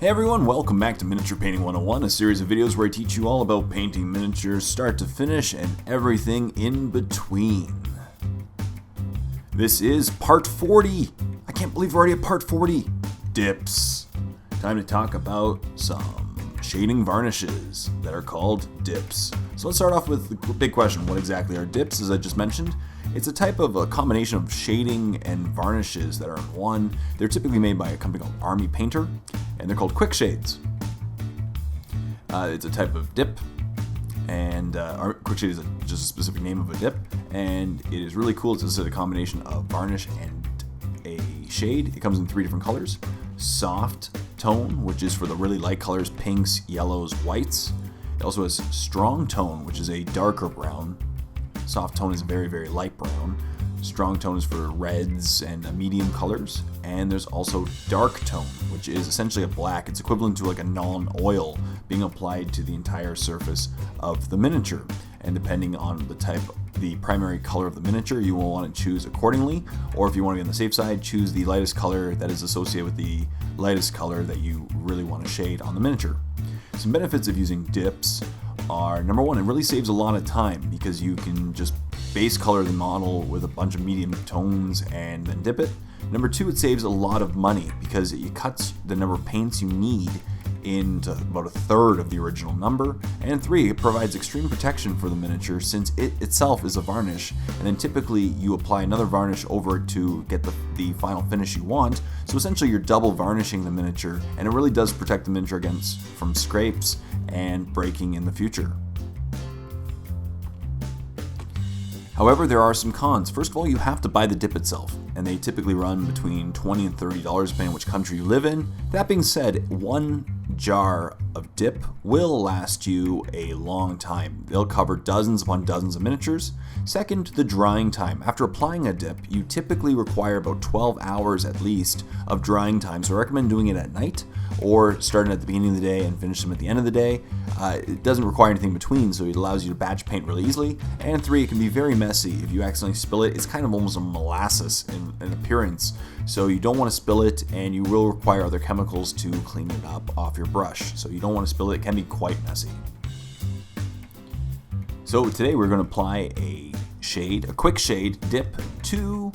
Hey everyone, welcome back to Miniature Painting 101, a series of videos where I teach you all about painting miniatures start to finish and everything in between. This is part 40. I can't believe we're already at part 40. Dips. Time to talk about some shading varnishes that are called dips. So let's start off with the big question, what exactly are dips? As I just mentioned, it's a type of a combination of shading and varnishes that are in one. They're typically made by a company called Army Painter, and they're called quick shades. It's a type of dip, and quick shade is just a specific name of a dip, and it is really cool. It's just a combination of varnish and a shade. It comes in 3 different colors. Soft tone, which is for the really light colors, pinks, yellows, whites. It also has strong tone, which is a darker brown. Soft tone is very, very light brown. Strong tone is for reds and medium colors. And there's also dark tone, which is essentially a black. It's equivalent to like a non-oil being applied to the entire surface of the miniature. And depending on the primary color of the miniature, you will want to choose accordingly. Or if you want to be on the safe side, choose the lightest color that is associated with the lightest color that you really want to shade on the miniature. Some benefits of using dips are, number one, it really saves a lot of time because you can just base color the model with a bunch of medium tones and then dip it. Number two, it saves a lot of money because it cuts the number of paints you need into about 1/3 of the original number. And 3, it provides extreme protection for the miniature since it itself is a varnish, and then typically you apply another varnish over it to get the final finish you want. So essentially you're double varnishing the miniature, and it really does protect the miniature from scrapes and breaking in the future. However, there are some cons. First of all, you have to buy the dip itself, and they typically run between $20 and $30 depending on which country you live in. That being said, one jar of dip will last you a long time. They'll cover dozens upon dozens of miniatures. Second, the drying time. After applying a dip, you typically require about 12 hours at least of drying time, so I recommend doing it at night or starting at the beginning of the day and finish them at the end of the day. It doesn't require anything in between, so it allows you to batch paint really easily. And 3, it can be very messy. If you accidentally spill it, it's kind of almost a molasses in appearance, so you don't want to spill it, and you will require other chemicals to clean it up off your brush. So you don't want to spill it. It can be quite messy. So today we're going to apply a quick shade dip to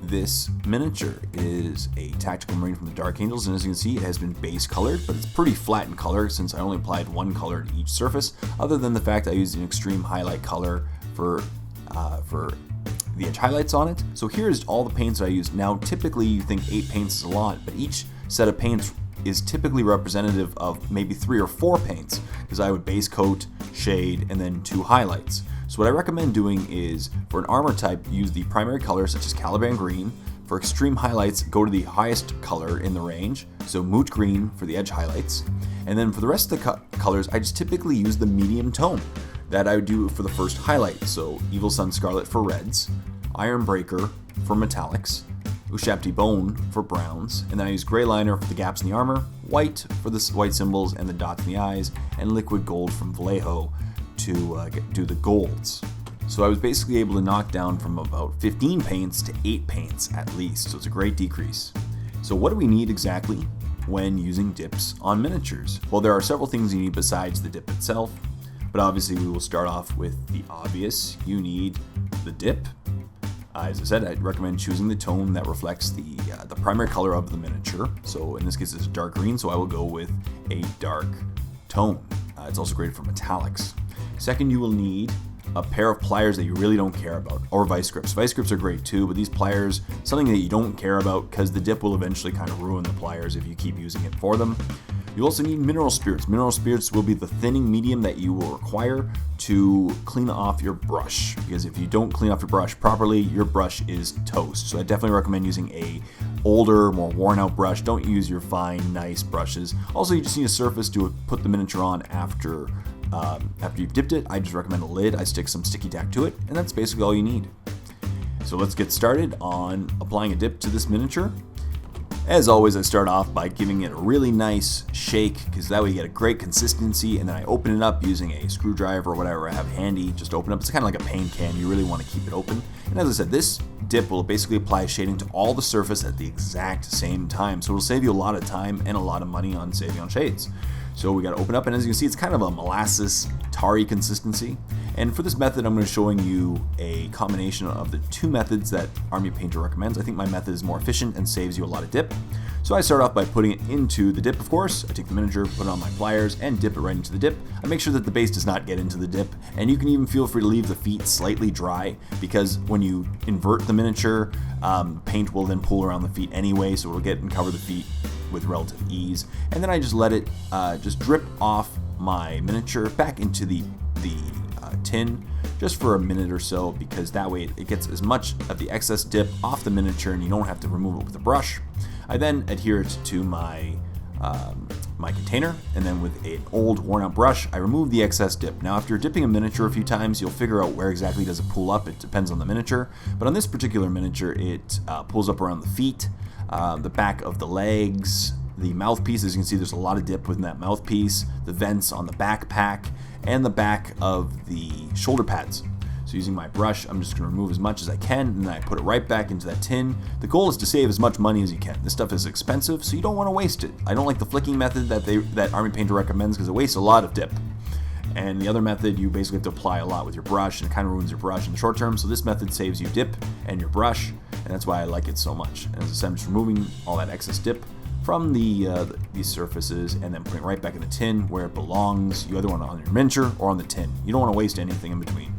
this miniature. It is a Tactical Marine from the Dark Angels, and as you can see, it has been base colored, but it's pretty flat in color since I only applied one color to each surface, other than the fact I used an extreme highlight color for the edge highlights on it. So here's all the paints I used. Now typically you think 8 paints is a lot, but each set of paints is typically representative of maybe 3 or 4 paints, because I would base coat, shade, and then 2 highlights. So what I recommend doing is, for an armor type, use the primary color such as Caliban green. For extreme highlights, go to the highest color in the range, so moot green for the edge highlights. And then for the rest of the colors, I just typically use the medium tone that I would do for the first highlight. So Evil Sun Scarlet for reds, Iron Breaker for metallics, Ushabti Bone for browns, and then I use gray liner for the gaps in the armor, white for the white symbols and the dots in the eyes, and liquid gold from Vallejo to do the golds. So I was basically able to knock down from about 15 paints to 8 paints at least, so it's a great decrease. So what do we need exactly when using dips on miniatures? Well, there are several things you need besides the dip itself, but obviously we will start off with the obvious. You need the dip. As I said, I'd recommend choosing the tone that reflects the primary color of the miniature. So in this case it's dark green, so I will go with a dark tone. It's also great for metallics. Second, you will need a pair of pliers that you really don't care about, or vice grips. Vice grips are great too, but these pliers, something that you don't care about because the dip will eventually kind of ruin the pliers if you keep using it for them. You also need mineral spirits. Mineral spirits will be the thinning medium that you will require to clean off your brush, because if you don't clean off your brush properly, your brush is toast. So I definitely recommend using a older, more worn out brush. Don't use your fine, nice brushes. Also, you just need a surface to put the miniature on after you've dipped it. I just recommend a lid. I stick some sticky tack to it, and that's basically all you need. So let's get started on applying a dip to this miniature. As always, I start off by giving it a really nice shake, because that way you get a great consistency, and then I open it up using a screwdriver or whatever I have handy. Just open up. It's kind of like a paint can. You really want to keep it open. And as I said, this dip will basically apply shading to all the surface at the exact same time. So it'll save you a lot of time and a lot of money on saving on shades. So we got to open up, and as you can see, it's kind of a molasses tarry consistency. And for this method, I'm going to be showing you a combination of the two methods that Army Painter recommends. I think my method is more efficient and saves you a lot of dip. So I start off by putting it into the dip, of course. I take the miniature, put it on my pliers, and dip it right into the dip. I make sure that the base does not get into the dip, and you can even feel free to leave the feet slightly dry, because when you invert the miniature, paint will then pool around the feet anyway, so it'll get and cover the feet with relative ease. And then I just let it just drip off my miniature back into the tin just for a minute or so, because that way it gets as much of the excess dip off the miniature and you don't have to remove it with a brush. I then adhere it to my my container, and then with an old worn out brush I remove the excess dip. Now after dipping a miniature a few times, you'll figure out where exactly does it pool up. It depends on the miniature, but on this particular miniature it pulls up around the feet, the back of the legs, the mouthpiece. As you can see, there's a lot of dip within that mouthpiece, the vents on the backpack, and the back of the shoulder pads. So using my brush, I'm just going to remove as much as I can, and then I put it right back into that tin. The goal is to save as much money as you can. This stuff is expensive, so you don't want to waste it. I don't like the flicking method that Army Painter recommends, because it wastes a lot of dip. And the other method, you basically have to apply a lot with your brush, and it kind of ruins your brush in the short term. So this method saves you dip and your brush, and that's why I like it so much. And as I said, I'm just removing all that excess dip from these surfaces, and then putting it right back in the tin where it belongs. You either want it on your miniature or on the tin. You don't want to waste anything in between.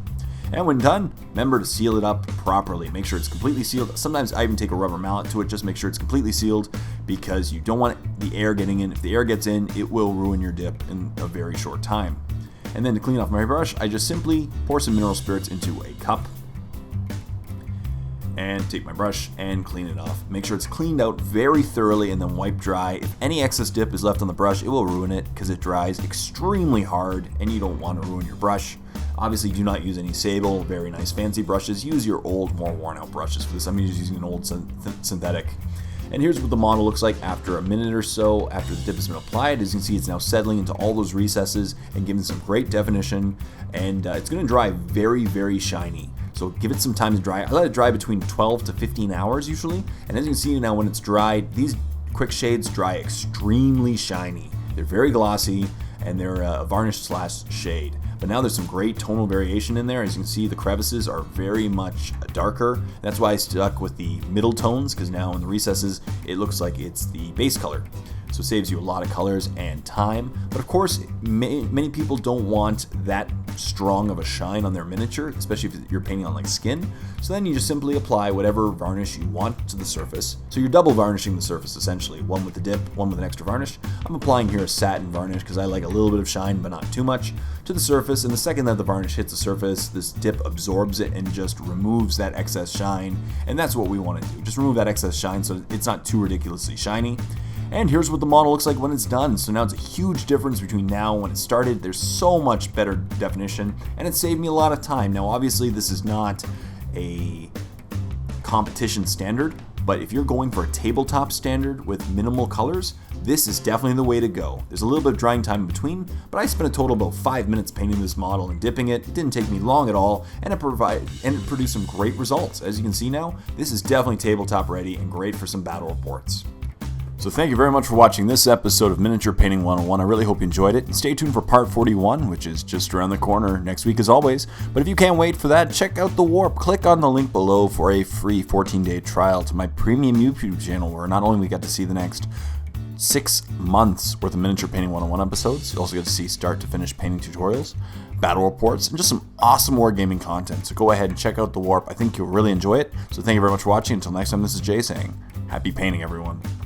And when done, remember to seal it up properly. Make sure it's completely sealed. Sometimes I even take a rubber mallet to it, just make sure it's completely sealed, because you don't want the air getting in. If the air gets in, it will ruin your dip in a very short time. And then to clean off my brush, I just simply pour some mineral spirits into a cup, and take my brush and clean it off. Make sure it's cleaned out very thoroughly and then wipe dry. If any excess dip is left on the brush, it will ruin it, because it dries extremely hard and you don't want to ruin your brush. Obviously, do not use any sable, very nice fancy brushes. Use your old, more worn out brushes for this. I'm just using an old synthetic. And here's what the model looks like after a minute or so, after the dip has been applied. As you can see, it's now settling into all those recesses and giving some great definition. And it's going to dry very, very shiny. So give it some time to dry. I let it dry between 12 to 15 hours usually. And as you can see now, when it's dried, these quick shades dry extremely shiny. They're very glossy, and they're a varnish / shade. But now there's some great tonal variation in there. As you can see, the crevices are very much darker. That's why I stuck with the middle tones, because now in the recesses, it looks like it's the base color. So it saves you a lot of colors and time. But of course, many people don't want that strong of a shine on their miniature, especially if you're painting on like skin. So then you just simply apply whatever varnish you want to the surface. So you're double varnishing the surface essentially, one with the dip, one with an extra varnish. I'm applying here a satin varnish because I like a little bit of shine but not too much to the surface. And the second that the varnish hits the surface, this dip absorbs it and just removes that excess shine. And that's what we want to do. Just remove that excess shine so it's not too ridiculously shiny. And here's what the model looks like when it's done. So now it's a huge difference between now and when it started. There's so much better definition, and it saved me a lot of time. Now obviously this is not a competition standard, but if you're going for a tabletop standard with minimal colors, this is definitely the way to go. There's a little bit of drying time in between, but I spent a total of about 5 minutes painting this model and dipping it. It didn't take me long at all, and it produced some great results. As you can see now, this is definitely tabletop ready and great for some battle reports. So thank you very much for watching this episode of Miniature Painting 101. I really hope you enjoyed it. And stay tuned for part 41, which is just around the corner next week as always. But if you can't wait for that, check out The Warp. Click on the link below for a free 14-day trial to my premium YouTube channel, where not only we get to see the next 6 months worth of Miniature Painting 101 episodes, you also get to see start to finish painting tutorials, battle reports, and just some awesome wargaming content. So go ahead and check out The Warp. I think you'll really enjoy it. So thank you very much for watching. Until next time, this is Jay saying, happy painting, everyone.